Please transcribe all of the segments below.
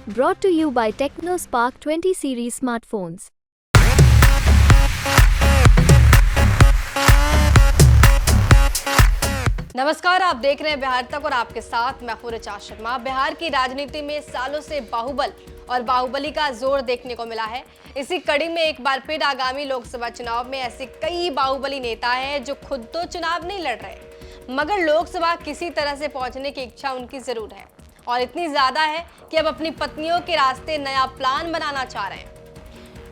Brought to you by TechnoSpark 20 series smartphones. नमस्कार, आप देख रहे हैं बिहार तक और आपके साथ मैं हूं ऋचा शर्मा। बिहार की राजनीति में सालों से बाहुबल और बाहुबली का जोर देखने को मिला है। इसी कड़ी में एक बार फिर आगामी लोकसभा चुनाव में ऐसे कई बाहुबली नेता हैं जो खुद तो चुनाव नहीं लड़ रहे, मगर लोकसभा किसी तरह से पहुंचने की इच्छा उनकी जरूर है और इतनी ज्यादा है कि अब अपनी पत्नियों के रास्ते नया प्लान बनाना चाह रहे हैं।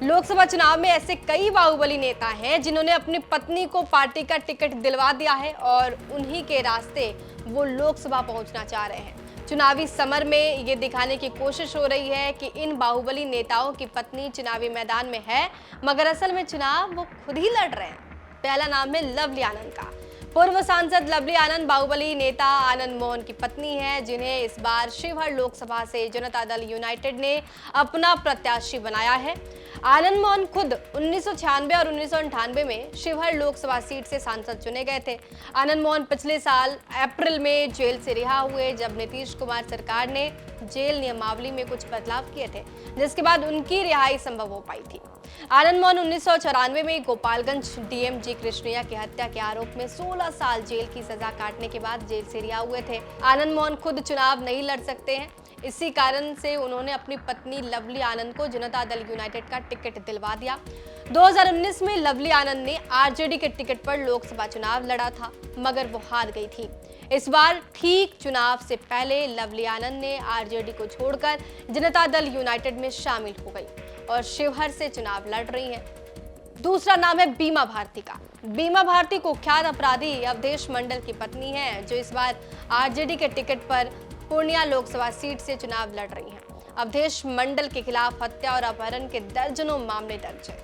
लोकसभा चुनाव में ऐसे कई बाहुबली नेता हैं जिन्होंने अपनी पत्नी को पार्टी का टिकट दिलवा दिया है और उन्हीं के रास्ते वो लोकसभा पहुंचना चाह रहे हैं। चुनावी समर में ये दिखाने की कोशिश हो रही है कि इन बाहुबली नेताओं की पत्नी चुनावी मैदान में है, मगर असल में चुनाव वो खुद ही लड़ रहे हैं। पहला नाम है लवली आनंद का। पूर्व सांसद लवली आनंद बाहुबली नेता आनंद मोहन की पत्नी है, जिन्हें इस बार शिवहर लोकसभा से जनता दल यूनाइटेड ने अपना प्रत्याशी बनाया है। आनंद मोहन खुद 1996 और 1998 में शिवहर लोकसभा सीट से सांसद चुने गए थे। आनंद मोहन पिछले साल अप्रैल में जेल से रिहा हुए, जब नीतीश कुमार सरकार ने जेल नियमावली में कुछ बदलाव किए थे, जिसके बाद उनकी रिहाई संभव हो पाई थी। आनंद मोहन 1994 में गोपालगंज डीएम जी कृष्णैया की हत्या के आरोप में 16 साल जेल की सजा काटने के बाद जेल से रिहा हुए थे। आनंद मोहन खुद चुनाव नहीं लड़ सकते हैं, इसी कारण से उन्होंने अपनी पत्नी लवली आनंद को जनता दल यूनाइटेड का टिकट दिलवा दिया। 2019 में लवली आनंद ने आरजेडी के टिकट पर लोकसभा चुनाव लड़ा था, मगर वो हार गई थी। इस बार ठीक चुनाव से पहले लवली आनंद ने आरजेडी को छोड़कर जनता दल यूनाइटेड में शामिल हो गई और शिवहर से चुनाव लड़ रही हैं। दूसरा नाम है बीमा भारती का। बीमा भारती कुख्यात अपराधी अवधेश मंडल की पत्नी है, जो इस बार आरजेडी के टिकट पर पूर्णिया लोकसभा सीट से चुनाव लड़ रही हैं। अवधेश मंडल के खिलाफ हत्या और अपहरण के दर्जनों मामले दर्ज हैं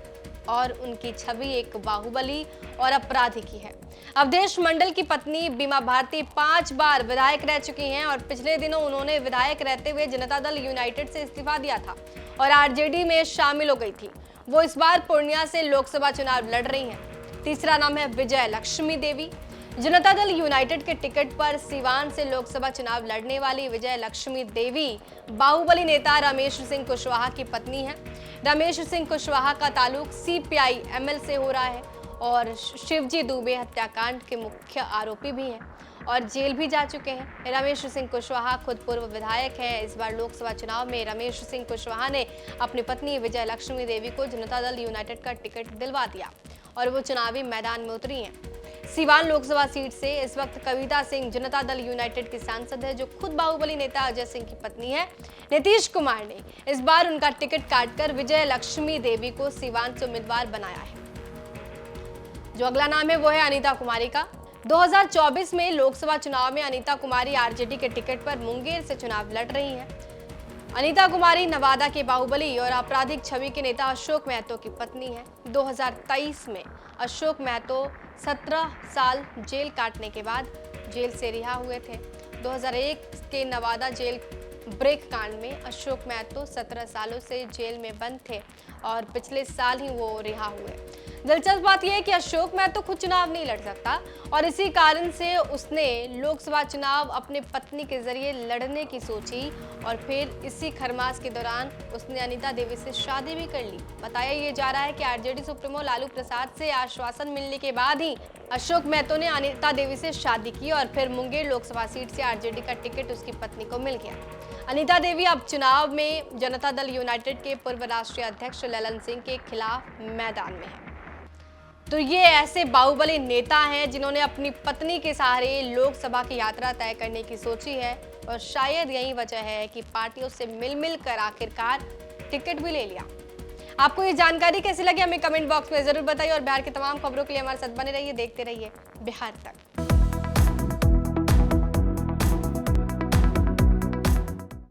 और उनकी छवि एक बाहुबली और अपराधी की है। अवधेश मंडल की पत्नी बीमा भारती 5 बार विधायक रह चुकी हैं और पिछले दिनों उन्होंने विधायक रहते हुए जनता दल यूनाइटेड से इस्तीफा दिया था और आरजेडी में शामिल हो गई थी। वो इस बार पूर्णिया से लोकसभा चुनाव लड़ रही हैं। तीसरा नाम है विजय लक्ष्मी देवी। जनता दल यूनाइटेड के टिकट पर सिवान से लोकसभा चुनाव लड़ने वाली विजय लक्ष्मी देवी बाहुबली नेता रमेश सिंह कुशवाहा की पत्नी है। रमेश सिंह कुशवाहा का ताल्लुक सीपीआई एमएल से हो रहा है और शिवजी दुबे हत्याकांड के मुख्य आरोपी भी हैं और जेल भी जा चुके हैं। रमेश सिंह कुशवाहा खुद पूर्व विधायक हैं। इस बार लोकसभा चुनाव में रमेश सिंह कुशवाहा ने अपनी पत्नी विजय लक्ष्मी देवी को जनता दल यूनाइटेड का टिकट दिलवा दिया और वो चुनावी मैदान में उतरी हैं। सिवान लोकसभा सीट से इस वक्त कविता सिंह जनता दल यूनाइटेड की सांसद है, जो खुद बाहुबली नेता अजय सिंह की पत्नी है। नीतीश कुमार ने इस बार उनका टिकट काटकर विजय लक्ष्मी देवी को सिवान से उम्मीदवार बनाया है। जो अगला नाम है वो है अनीता कुमारी का। 2024 में लोकसभा चुनाव में अनीता कुमारी आरजेडी के टिकट पर मुंगेर से चुनाव लड़ रही हैं। अनीता कुमारी नवादा के बाहुबली और आपराधिक छवि के नेता अशोक महतो की पत्नी है। 2023 में अशोक महतो 17 साल जेल काटने के बाद जेल से रिहा हुए थे। 2001 के नवादा जेल ब्रेक कांड में अशोक महतो 17 सालों से जेल में बंद थे और पिछले साल ही वो रिहा हुए। दिलचस्प बात यह है कि अशोक महतो खुद चुनाव नहीं लड़ सकता और इसी कारण से उसने लोकसभा चुनाव अपनी पत्नी के जरिए लड़ने की सोची और फिर इसी खरमास के दौरान उसने अनीता देवी से शादी भी कर ली। बताया ये जा रहा है कि आरजेडी सुप्रीमो लालू प्रसाद से आश्वासन मिलने के बाद ही अशोक महतो ने अनीता देवी से शादी की और फिर मुंगेर लोकसभा सीट से आरजेडी का टिकट उसकी पत्नी को मिल गया। अनीता देवी अब चुनाव में जनता दल यूनाइटेड के पूर्व राष्ट्रीय अध्यक्ष ललन सिंह के खिलाफ मैदान में है। तो ये ऐसे बाहुबली नेता हैं जिन्होंने अपनी पत्नी के सहारे लोकसभा की यात्रा तय करने की सोची है और शायद यही वजह है कि पार्टियों से मिल कर आखिरकार टिकट भी ले लिया। आपको ये जानकारी कैसी लगी हमें कमेंट बॉक्स में जरूर बताइए और बिहार की तमाम खबरों के लिए हमारे साथ बने रहिए, देखते रहिए बिहार तक।